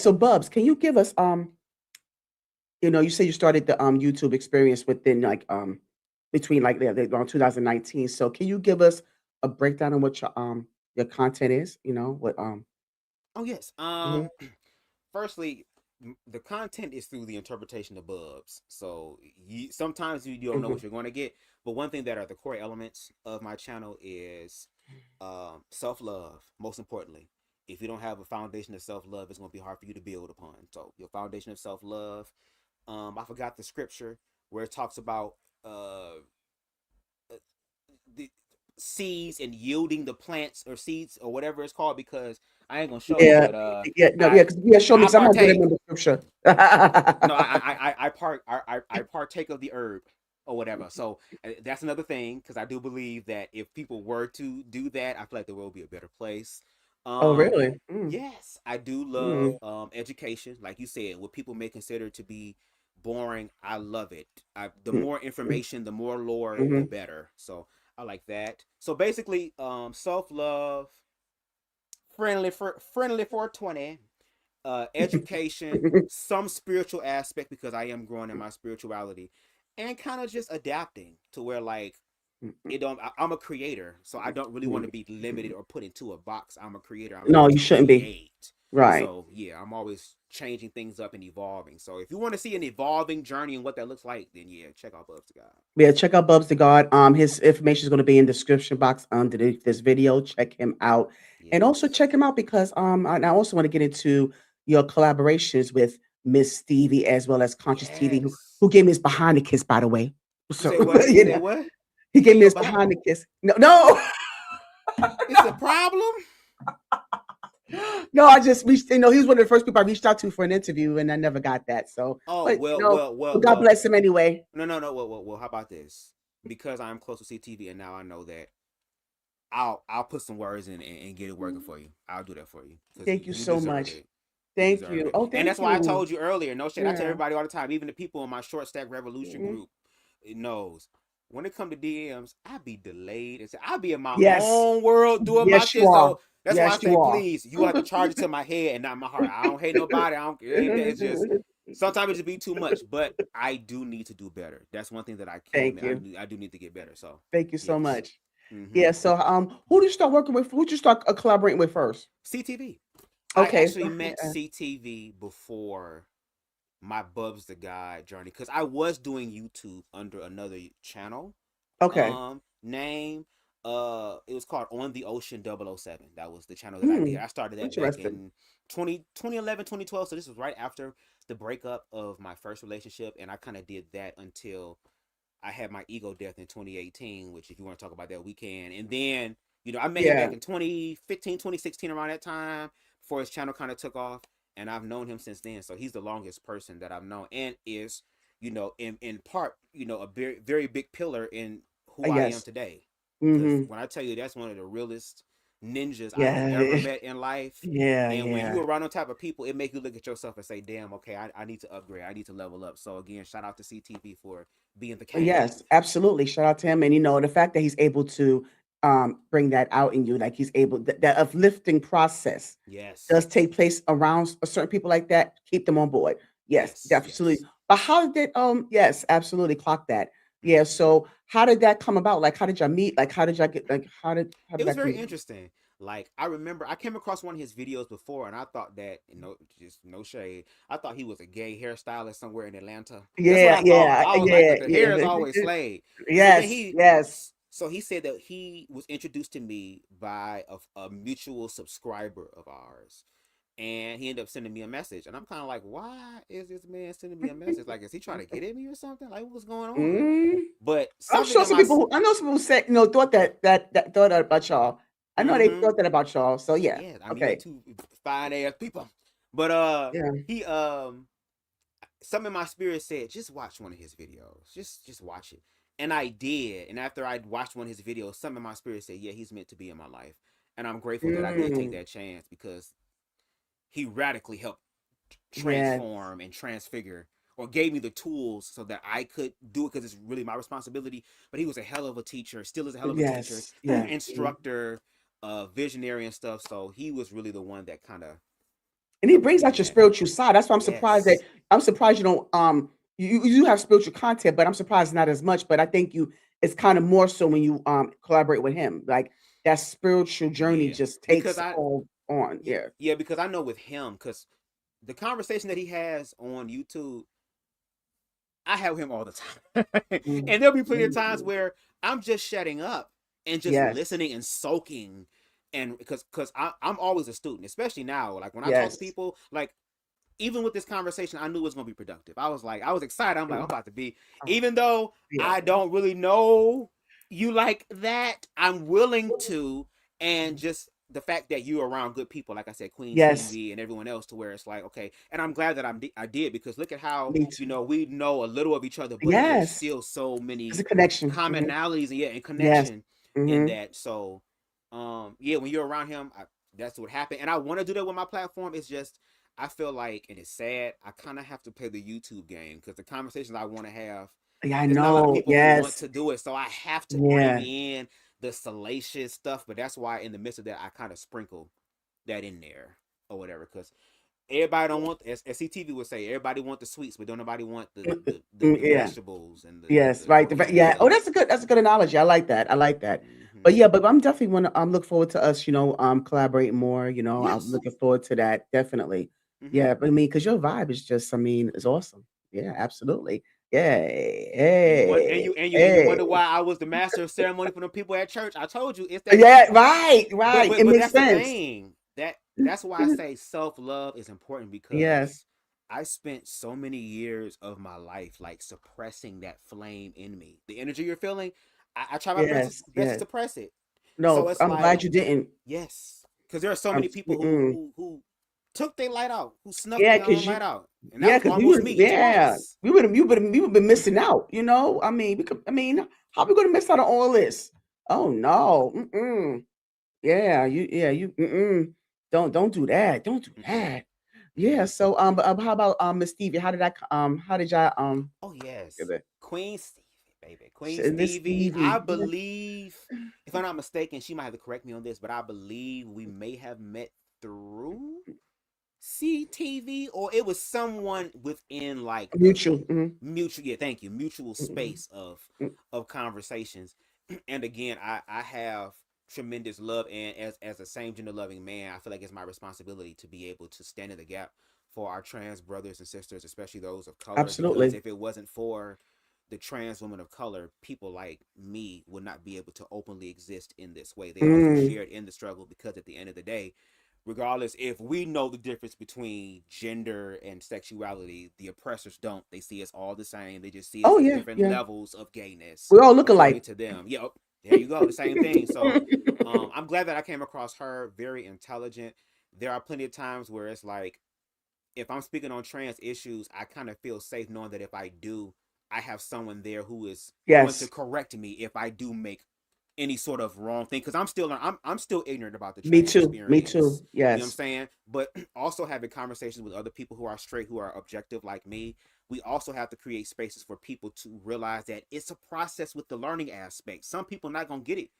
So, Bubs, can you give us you say you started the YouTube experience within between around 2019. So, can you give us a breakdown on what your content is? You know what Oh yes. mhm, Firstly, the content is through the interpretation of Bubs. So sometimes you don't know mhm. what you're going to get. But one thing that are the core elements of my channel is self love. Most importantly, if you don't have a foundation of self love, it's going to be hard for you to build upon. So your foundation of self love. I forgot the scripture where it talks about uh the seeds and yielding the plants or seeds or whatever it's called, because I ain't gonna show you, Yeah, but yeah, no, I yeah, yeah, show me I because I'm not good at partake. remember scripture. No, I partake of the herb or whatever. So that's another thing, because I do believe that if people were to do that, I feel like the world would be a better place. Oh, Um, really? yes, I do love Mm. education, like you said, what people may consider to be boring. I love it. The Mm, more mm, information, the more lore, the mhm. better. So I like that. So basically, self love, friendly for 20, education, some spiritual aspect because I am growing in my spirituality, and kind of just adapting to where like Mm, it don't. I'm a creator, so I don't really want to mm, be limited mm. or put into a box. I'm a creator. I'm here No, you to shouldn't be. create. Right. So yeah, I'm always changing things up and evolving. So if you want to see an evolving journey and what that looks like, then yeah, check out Bubs to God. Yeah, check out BubzDaGawd. His information is going to be in the description box underneath this video. Check him out, and also Yes. check him out because I also want to get into your collaborations with Miss Stevie as well as Conscious TV, Yes. who gave me his behind the kiss, by the way. You So say what? You you say know, what? he He gave gave me you a his behind. behind the kiss. No, no, It's a problem. no. I just reached. He was one of the first people I reached out to for an interview, and I never got that. So, Oh but well, well, well, but God well. bless him anyway. No, no, no. Well. How about this? Because I'm close to CTV, and now I know that I'll put some words in and get it working for you. I'll do that for you because Thank you you so deserve much. it. You Thank deserve you. it, Oh, and thank that's why I you. told you earlier. No shit. I tell Yeah. everybody all the time, even the people in my short stack revolution Mhm. group, it knows. When it come to DMs, I be delayed and say I be in my Yes. own world doing my Yes, you shit. are. So that's why I Yes, say, you are. please, you have to charge it to my head and not my heart. I don't hate nobody. I don't. It ain't that. It's just sometimes it just be too much. But I do need to do better. That's one thing that I can Thank admit. you. I do need to get better. So Thank you so yes. much. Mm-hmm. Yeah, so, who did you start working with? Who did you start, collaborating with first? CTV. I Okay, actually so met yeah. CTV before my Bubs the Guy journey, because I was doing YouTube under another channel Okay. name. It was called On the Ocean 007. That was the channel that I did. Hmm, I started that back interesting. in 2011, 2012. So this was right after the breakup of my first relationship, and I kind of did that until I had my ego death in 2018, which if you want to talk about that, we can. And then, I met him Yeah. back in 2015, 2016, around that time, before his channel kind of took off. And I've known him since then. So he's the longest person that I've known, and is, in part, a very, very big pillar in who I am Yes. today. Because Mhm. when I tell you, that's one of the realest ninjas I have ever Yeah. met in life. Yeah, And when you yeah. around on type of people, it make you look at yourself and say, damn, okay, I need to upgrade. I need to level up. So again, shout out to CTV for being the king. Yes, absolutely. Shout out to him. And the fact that he's able to bring that out in you, like he's able that uplifting process Yes. does take place around certain people like that. Keep them on board. Yes, Yes. absolutely. Yes. But how did that? Yes, absolutely. Clock that. Yeah. Mm-hmm. So how did that come about? Like, how did y'all meet? Like, how did y'all get? Like, how It did was that come very about? interesting. Like I remember, I came across one of his videos before, and I thought that, just no shade, I thought he was a gay hairstylist somewhere in Atlanta. That's what Yeah, I thought. yeah, I was like, yeah, because the hair is yeah. always slayed. So then Yes, yes. he said that he was introduced to me by a mutual subscriber of ours, and he ended up sending me a message, and I'm kind of like, why is this man sending me a message? Like, is he trying to get at me or something? Like, what's going on? Mm. But I'm something sure in some my people I know some people said, thought that thought that about y'all. I know they mm-hmm. thought that about y'all. So yeah. Yeah, I mean, we Okay. two fine ass people. But Yeah. he something in my spirit said, just watch one of his videos. Just watch it. And I did. And after I watched one of his videos, something in my spirit said, yeah, he's meant to be in my life. And I'm grateful that I did take Mm. that chance, because he radically helped Yes. transform and transfigure, or gave me the tools so that I could do it, because it's really my responsibility. But he was a hell of a teacher, still is a hell of a teacher, Yes. Yeah. Mhm. instructor, visionary and stuff. So he was really the one that kind of And he help us brings out bring your that. spiritual side. That's why Yes. I'm surprised you don't you do have spiritual content, but I'm surprised not as much. But I think you it's kind of more so when you collaborate with him. Like that spiritual journey Yeah. just Because takes all on. Yeah. yeah, because I know with him, because the conversation that he has on YouTube, I have him all the time. Mm, And there'll be plenty of times mm, where I'm just shutting up and just yes. listening and soaking. And because I'm always a student, especially now. Like when I talk to Yes. people, like even with this conversation, I knew it was gonna be productive. I was excited. I'm like, I'm Mm, about to be, oh, even though yeah. I don't really know you like that, I'm willing to, and just the fact that you're around good people, like I said, Queen Yes. Stevie and everyone else, to where it's like, okay, and I'm glad that I did, because look at how Me too. we know a little of each other, but there's Yes. still so It's a many connection. commonalities and yeah, and Yes. connection in Hmm. that. So, yeah, when you're around him, that's what happened, and I want to do that with my platform. It's just I feel like, and it's sad, I kind of have to play the YouTube game, because the conversations I want to have, Yeah, I there's not a lot of know. people who want Yes. to do it. So I have to bring Yeah. in the salacious stuff. But that's why in the midst of that, I kind of sprinkle that in there or whatever. Because everybody don't want, as CTV would say, everybody want the sweets, but don't nobody want the Yeah. vegetables and Yes, the right. yeah. Yeah. Oh, So that's a good analogy. I like that. I like that. But mm-hmm. yeah, but I'm definitely want to look forward to us, collaborating more. I'm Yes. looking forward to that. Definitely. Mm-hmm. Yeah, but I mean, because your vibe is just, I mean, is awesome. Yeah, absolutely. Yay. And you want Hey. and you Hey. wonder why I was the master of ceremony for the people at church. I told you it's that. Yeah, right, right. It But makes that's the sense. thing, that's why I say self-love is important, Yes. because I spent so many years of my life like suppressing that flame in me. The energy you're feeling, I try my Yes. best to Yes. suppress it. So No, it's I'm glad like, you didn't. yes, because there are so I'm many people mm-mm. who took their light out, who snuffed Yeah, their own cause light you out, and that yeah, was cause we almost would me yeah, twice. we would've been missing out, you know? I mean, how we gonna miss out on all this? Oh, no, mm-mm. Yeah, you don't do that, don't do Mm-mm, that. Yeah, mm-mm. so, but, how about, Miss Stevie? How did y'all, Oh get yes, it? Queen Stevie, baby, Queen Miss Stevie. I Stevie, yeah. believe, if I'm not mistaken, she might have to correct me on this, but I believe we may have met through CTV, or it was someone within like the Mutual, mhm, mutual. Yeah, thank you, mutual mhm, space mm, of conversations. And again, I have tremendous love, and as a same gender loving man, I feel like it's my responsibility to be able to stand in the gap for our trans brothers and sisters, especially those of color, because absolutely. if it wasn't for the trans women of color, people like me would not be able to openly exist in this way. They also Mm, shared in the struggle, because at the end of the day, regardless if we know the difference between gender and sexuality, the oppressors don't. They see us all the same. They just see us oh, as yeah, different yeah. levels of gayness We all look according alike. to them. Yep, there you go, the same thing. So I'm glad that I came across her. Very intelligent. There are plenty of times where it's like, if I'm speaking on trans issues, I kind of feel safe knowing that if I do, I have someone there who is going to Yes. correct me if I do make any sort of wrong thing, because I'm still ignorant about the Me trans too, me experience. too, You know what I'm yes. saying? But also having conversations with other people who are straight, who are objective like me, we also have to create spaces for people to realize that it's a process with the learning aspect. Some people not gonna get it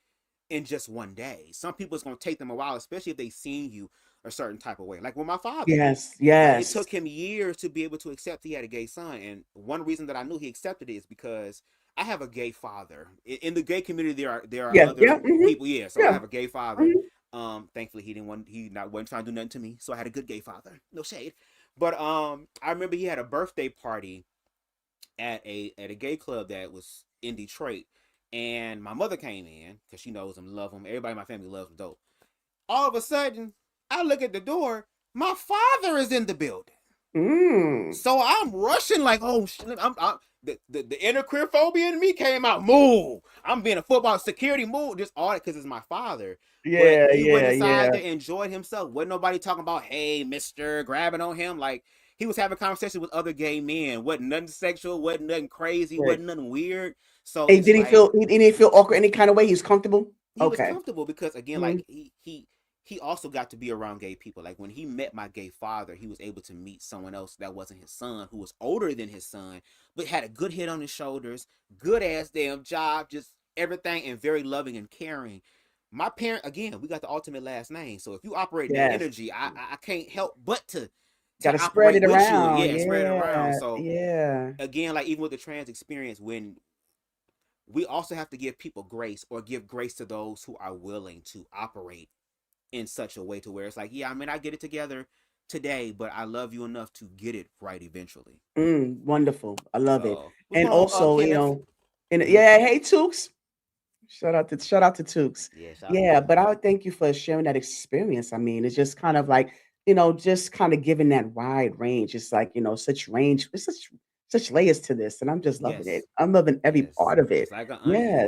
in just one day. Some people it's gonna take them a while, especially if they seen you a certain type of way. Like with my father, Yes, it yes. took him years to be able to accept he had a gay son, and one reason that I knew he accepted it is because I have a gay father. In the gay community, there are Yeah, yeah, other mhm, people. Yeah, so I yeah, have a gay father. mhm. Thankfully he not wasn't trying to do nothing to me, so I had a good gay father. No shade, but I remember he had a birthday party at a gay club that was in Detroit, and my mother came in because she knows him, love him. Everybody in my family loves him. Dope. All of a sudden, I look at the door. My father is in the building. Mm. So I'm rushing like, oh shit! The inner queer phobia in me came out. Move! I'm being a football security move. Just all that because it's my father. But Yeah, he went yeah, inside yeah. there, enjoyed himself. Wasn't nobody talking about, hey, Mister, grabbing on him. Like he was having conversations with other gay men. Wasn't nothing sexual. Wasn't nothing crazy. Right. Wasn't nothing weird. So And it's like he didn't feel awkward any kind of way? He's comfortable? he was Okay. comfortable because again, Mhm. like he also got to be around gay people. Like when he met my gay father, he was able to meet someone else that wasn't his son, who was older than his son, but had a good head on his shoulders, good ass damn job, just everything, and very loving and caring. my parent, again, we got the ultimate last name. So if you operate in that Yes. energy, I can't help but to Gotta spread operate it with you, around. yeah, and spread it around. Yeah, So yeah. again, like even with the trans experience, when we also have to give people grace, or give grace to those who are willing to operate in such a way to where it's like, yeah, I mean, I get it together today, but I love you enough to get it right eventually. Wonderful. I love it. So what's And going on, also, Kenneth? and Hmm. yeah, hey Tooks. Shout out to Tooks. Yeah, shout out to Yeah, him. but I would thank you for sharing that experience. I mean, it's just kind of like, just kind of giving that wide range. It's like, such range, it's such layers to this, and I'm just loving it. Yes, I'm loving every yes, part of it. just like an onion. Yeah.